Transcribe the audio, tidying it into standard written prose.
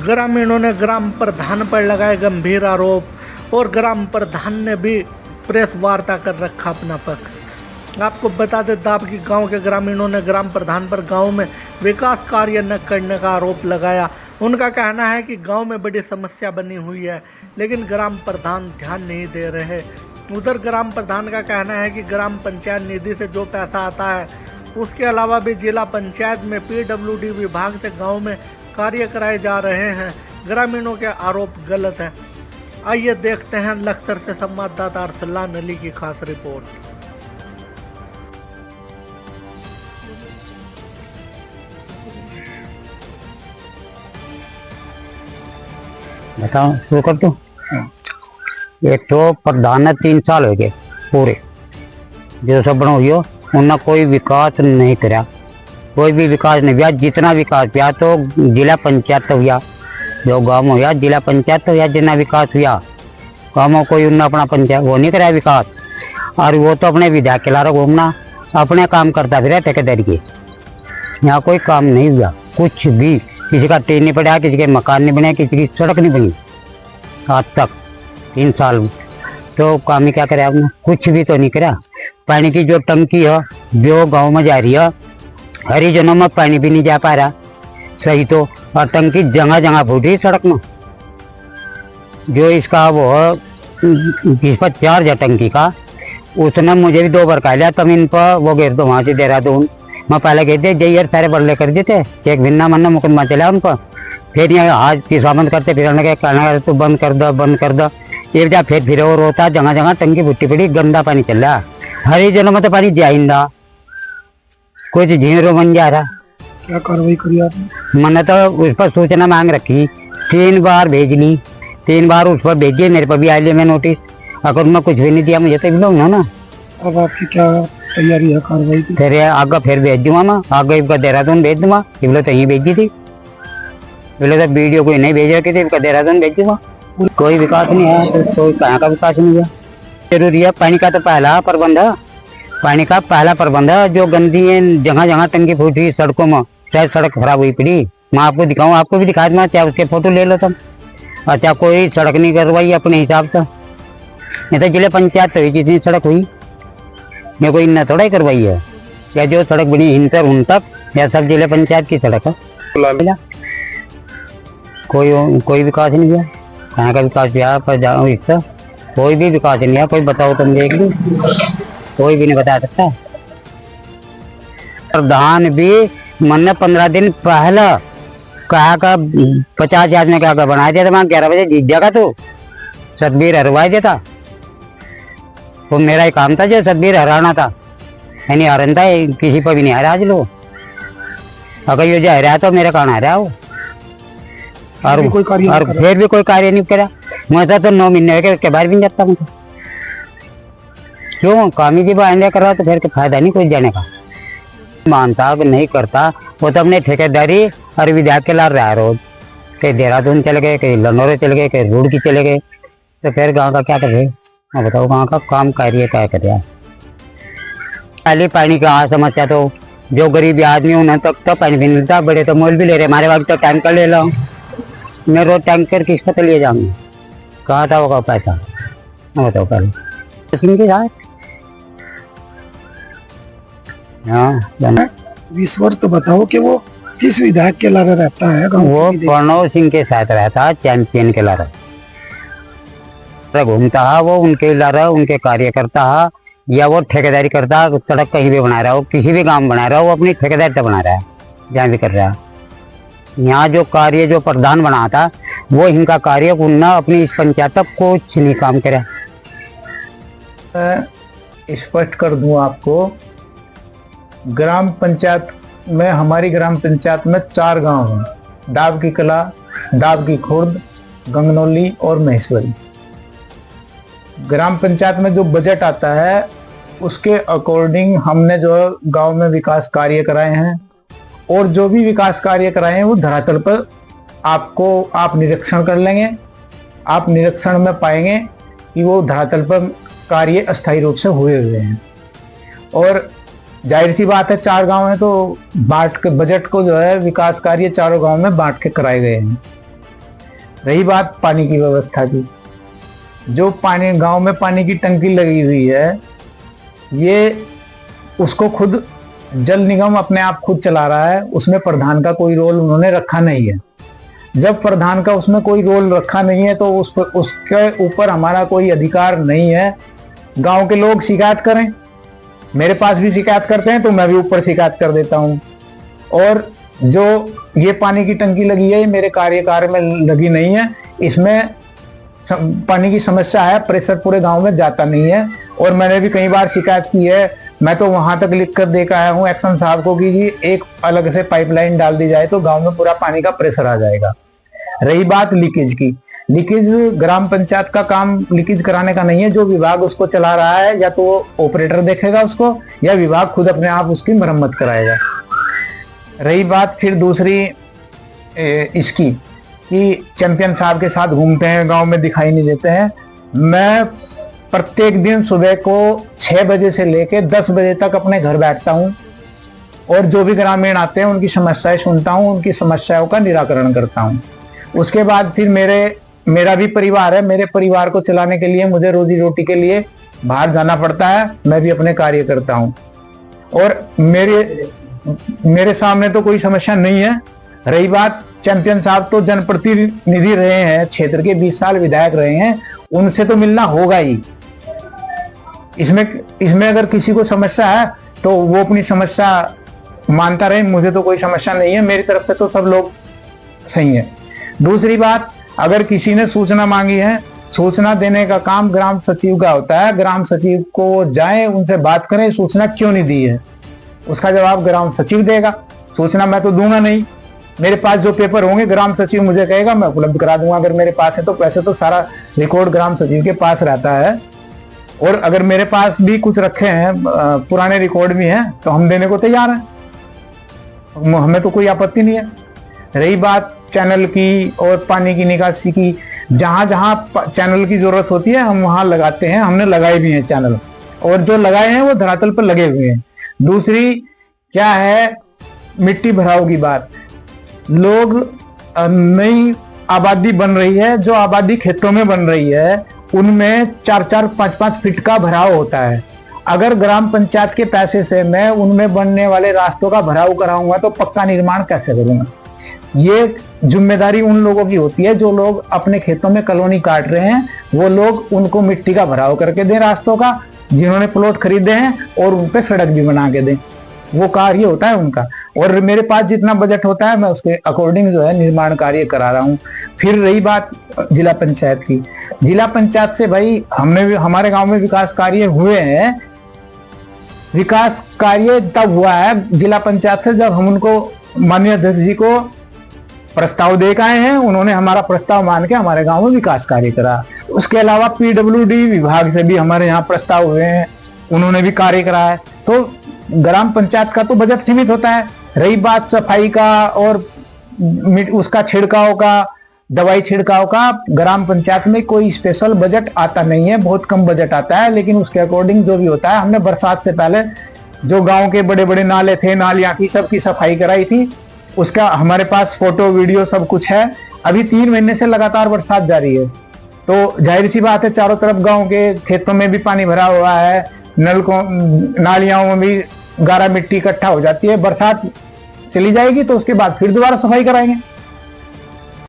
ग्रामीणों ने ग्राम प्रधान पर लगाए गंभीर आरोप और ग्राम प्रधान ने भी प्रेस वार्ता कर रखा अपना पक्ष। आपको बता दें, दाबकी गांव के ग्रामीणों ने ग्राम प्रधान पर गांव में विकास कार्य न करने का आरोप लगाया। उनका कहना है कि गांव में बड़ी समस्या बनी हुई है, लेकिन ग्राम प्रधान ध्यान नहीं दे रहे। उधर ग्राम प्रधान का कहना है कि ग्राम पंचायत निधि से जो पैसा आता है, उसके अलावा भी जिला पंचायत में PWD विभाग से गाँव में कार्य कराए जा रहे हैं। ग्रामीणों के आरोप गलत है। आइए देखते हैं लक्सर से संवाददाता अरसलान अली की खास रिपोर्ट। बताओ शुरू कर दो। एक तो प्रधान 3 साल हो गए पूरे, जो सब बनो हुई उन्होंने कोई विकास नहीं करा, कोई भी विकास नहीं हुआ। जितना विकास हुआ तो जिला पंचायत हुआ, जो गाँव हुआ जिला पंचायत हुआ, जितना विकास हुआ गाँव कोई उन्होंने अपना पंचायत वो नहीं कराया विकास। और वो तो अपने विधायक के लारा घूमना अपने काम करता फिर ठेकेदारी के। यहाँ कोई काम नहीं हुआ, कुछ भी। किसी का टीन नहीं पड़ा, किसी के मकान नहीं बने, किसी की सड़क नहीं बनी आज तक 3 साल में। तो काम ही क्या करे आपने, कुछ भी तो नहीं करा। पानी की जो टंकी है जो गांव में जा रही है, हरिजनों में पानी भी नहीं जा पा रहा सही तो। और टंकी जगह जगह फूट रही सड़क में। जो इसका वो इस पर चार्ज है टंकी का, उसने मुझे भी 2 बार कहा लिया, तब इन पर वो गिर दो वहाँ से देहरादून। मैं पहले कहते जय यार सारे बल्ले कर देते, एक भिन्ना मन्ना मुकदमा चला उन पर। फिर यहाँ आज की सामंत करते फिर कहना तो बंद कर दो बंद कर दो। एक जा फिर और होता, जगह जगह टंकी बुट्टी पड़ी, गंदा पानी चल रहा। हरिजनों में तो पानी जा ही रहा, कुछ झीरों बन जा रहा। क्या कार्रवाई करी आपने? मैंने तो उस पर सूचना मांग रखी, 3 बार भेज ली, 3 बार उस पर भेजिए, मेरे पर भी आ लिया मैं नोटिस। अगर उन्होंने कुछ भी नहीं दिया मुझे तो बिलो ना। अब आपकी क्या तैयारी है कार्रवाई की? फिर आगे फिर भेज दूंगा मैं, आगे इसका देहरादून भेज दूंगा। बोले तो यहीं भेजी थी, बोले तो वीडियो कोई नहीं भेज रखी थी, इसका देहरादून भेज दूंगा। कोई विकास नहीं है तो कहाँ का विकास नहीं हुआ। जरूरी है पानी का तो पहला प्रबंध है, पानी का पहला प्रबंध है। जो गंदी है जगह जगह टंकी फूटी सड़कों में, चाहे सड़क खराब हुई पड़ी, मैं आपको दिखाऊँ, आपको भी दिखा दूंगा, चाहे उसके फोटो ले लो तुम। अच्छा कोई सड़क नहीं करवाई अपने हिसाब से, नहीं तो जिले पंचायत हुई जितनी सड़क हुई, मैं कोई इतना थोड़ा ही करवाई है। या जो सड़क बनी हिंसर उन तक, या सब जिले पंचायत की सड़क है। कोई विकास नहीं हुआ, कहाँ का विकास हुआ पर जाओ इसका, कोई भी विकास नहीं है। कोई बताओ तुम देख लो, कोई भी नहीं बता सकता। प्रधान भी मैंने 15 दिन पहले कहा का 50,000 में क्या बना दिया था, वहाँ 11 बजे जीत जाएगा तो सतबीर हरवाई देता। वो मेरा ही काम था जो सतबीर हराना था, यानी हरन था, किसी पर भी नहीं हरा आज लो। अगर ये जो हरा तो मेरा कहाँ हरा वो। और फिर भी कोई कार्य नहीं करा। मैं तो 9 महीने के बाहर भी नहीं जाता हूँ। क्यों काम ही जब आइंदा करा तो फिर फायदा नहीं कोई जाने का। मानता नहीं करता, वो तो अपने ठेकेदारी और विधायक के लार रहा रोज। कहीं देहरादून चले गए, कहीं लनौरे चले गए, कहीं रुड़की चले गए, तो फिर गाँव का क्या करे। मैं बताओ गाँव का काम कार्य क्या करे। खाली पानी का समस्या तो जो गरीब आदमी उन्हें तक तो पानी भी मिलता, बड़े तो मोल भी ले रहे। हमारे वक्त तो टैंकर ले लो, मैं रोज टैंकर किसको तो लिए जाऊंगी, कहा था वो पैसा। मैं बताओ पहले के साथ विश्वर तो बताओ कि वो किस विधायक के लारा रहता है? वो प्रणव सिंह के साथ रहता है, चैंपियन के लारा घूमता है। वो उनके लारा उनके कार्य करता है, या वो ठेकेदारी करता है। सड़क कहीं भी बना रहा हो, किसी भी गांव बना रहा हो, वो अपनी ठेकेदारी से बना रहा है जहाँ भी कर रहा है। यहाँ जो कार्य जो प्रधान बना था वो इनका कार्य उन्ना अपनी इस पंचायत तक कुछ नहीं काम करा। स्पष्ट कर दूं आपको, ग्राम पंचायत में हमारी ग्राम पंचायत में 4 गांव हैं, दाबकी कला, दाबकी खुर्द, गंगनौली और महेश्वरी। ग्राम पंचायत में जो बजट आता है उसके अकॉर्डिंग हमने जो गांव में विकास कार्य कराए हैं, और जो भी विकास कार्य कराए हैं वो धरातल पर आप निरीक्षण कर लेंगे। आप निरीक्षण में पाएंगे कि वो धरातल पर कार्य अस्थायी रूप से हुए हैं। और जाहिर सी बात है 4 गांव हैं तो बांट के बजट को जो है विकास कार्य चारों गांव में बांट के कराए गए हैं। रही बात पानी की व्यवस्था की, जो पानी गांव में पानी की टंकी लगी हुई है, ये उसको खुद जल निगम अपने आप खुद चला रहा है, उसमें प्रधान का कोई रोल उन्होंने रखा नहीं है। जब प्रधान का उसमें कोई रोल रखा नहीं है तो उसके ऊपर हमारा कोई अधिकार नहीं है। गांव के लोग शिकायत करें, मेरे पास भी शिकायत करते हैं तो मैं भी ऊपर शिकायत कर देता हूं। और जो ये पानी की टंकी लगी है, ये मेरे कार्यकाल में लगी नहीं है, इसमें पानी की समस्या है, प्रेशर पूरे गांव में जाता नहीं है। और मैंने भी कई बार शिकायत की है, मैं तो वहां तक लिख कर दे के आया हूं एक्शन साहब को कि एक अलग से पाइपलाइन डाल दी जाए तो गांव में पूरा पानी का प्रेशर आ जाएगा। रही बात लीकेज की, लीकेज ग्राम पंचायत का काम लीकेज कराने का नहीं है, जो विभाग उसको चला रहा है या तो ऑपरेटर देखेगा उसको या विभाग खुद अपने आप उसकी मरम्मत कराएगा। रही बात फिर दूसरी इसकी कि चैंपियन साहब के साथ घूमते हैं, गांव में दिखाई नहीं देते हैं। मैं प्रत्येक दिन सुबह को 6 बजे से लेकर 10 बजे तक अपने घर बैठता हूं और जो भी ग्रामीण आते हैं उनकी समस्याएं सुनता हूं, उनकी समस्याओं का निराकरण करता हूं। उसके बाद फिर मेरा भी परिवार है, मेरे परिवार को चलाने के लिए मुझे रोजी रोटी के लिए बाहर जाना पड़ता है, मैं भी अपने कार्य करता हूं। और मेरे सामने तो कोई समस्या नहीं है। रही बात चैंपियन साहब तो जनप्रतिनिधि रहे हैं, क्षेत्र के 20 साल विधायक रहे हैं, उनसे तो मिलना होगा ही। इसमें अगर किसी को समस्या है तो वो अपनी समस्या मानता रहे, मुझे तो कोई समस्या नहीं है, मेरी तरफ से तो सब लोग सही है। दूसरी बात, अगर किसी ने सूचना मांगी है, सूचना देने का काम ग्राम सचिव का होता है। ग्राम सचिव को जाएं, उनसे बात करें, सूचना क्यों नहीं दी है, उसका जवाब ग्राम सचिव देगा। सूचना मैं तो दूंगा नहीं, मेरे पास जो पेपर होंगे ग्राम सचिव मुझे कहेगा, मैं उपलब्ध करा दूंगा अगर मेरे पास है तो। वैसे तो सारा रिकॉर्ड ग्राम सचिव के पास रहता है, और अगर मेरे पास भी कुछ रखे हैं, पुराने रिकॉर्ड भी हैं, तो हम देने को तैयार हैं, हमें तो कोई आपत्ति नहीं है। रही बात चैनल की और पानी की निकासी की, जहां जहां चैनल की जरूरत होती है हम वहां लगाते हैं, हमने लगाए भी हैं चैनल, और जो लगाए हैं वो धरातल पर लगे हुए हैं। दूसरी क्या है, मिट्टी भराव की बात। लोग नई आबादी बन रही है, जो आबादी खेतों में बन रही है उनमें 4-4, 5-5 फीट का भराव होता है। अगर ग्राम पंचायत के पैसे से मैं उनमें बनने वाले रास्तों का भराव कराऊंगा तो पक्का निर्माण कैसे करूंगा? ये जिम्मेदारी उन लोगों की होती है जो लोग अपने खेतों में कॉलोनी काट रहे हैं, वो लोग उनको मिट्टी का भराव करके दें रास्तों का, जिन्होंने प्लॉट खरीदे हैं, और उन पे सड़क भी बना के दें। वो कार्य होता है उनका, और मेरे पास जितना बजट होता है मैं उसके अकॉर्डिंग जो है निर्माण कार्य करा रहा हूँ। फिर रही बात जिला पंचायत की, जिला पंचायत से भाई हमारे गांव में विकास कार्य हुए हैं। विकास कार्य तब हुआ है जिला पंचायत से जब हम उनको माननीय अध्यक्ष जी को प्रस्ताव दे के आए हैं, उन्होंने हमारा प्रस्ताव मान के हमारे गांव में विकास कार्य करा। उसके अलावा PWD विभाग से भी हमारे यहाँ प्रस्ताव हुए हैं, उन्होंने भी कार्य करा है। तो ग्राम पंचायत का तो बजट सीमित होता है। रही बात सफाई का और उसका छिड़काव का, दवाई छिड़काव का, ग्राम पंचायत में कोई स्पेशल बजट आता नहीं है, बहुत कम बजट आता है, लेकिन उसके अकॉर्डिंग जो भी होता है, हमने बरसात से पहले जो गांव के बड़े बड़े नाले थे, नालियां थी, सबकी सफाई कराई थी। उसका हमारे पास फोटो वीडियो सब कुछ है। अभी 3 महीने से लगातार बरसात जारी है, तो जाहिर सी बात है चारों तरफ गांव के खेतों में भी पानी भरा हुआ है, नलकों नालियों में भी गारा मिट्टी इकट्ठा हो जाती है। बरसात चली जाएगी तो उसके बाद फिर दोबारा सफाई कराएंगे।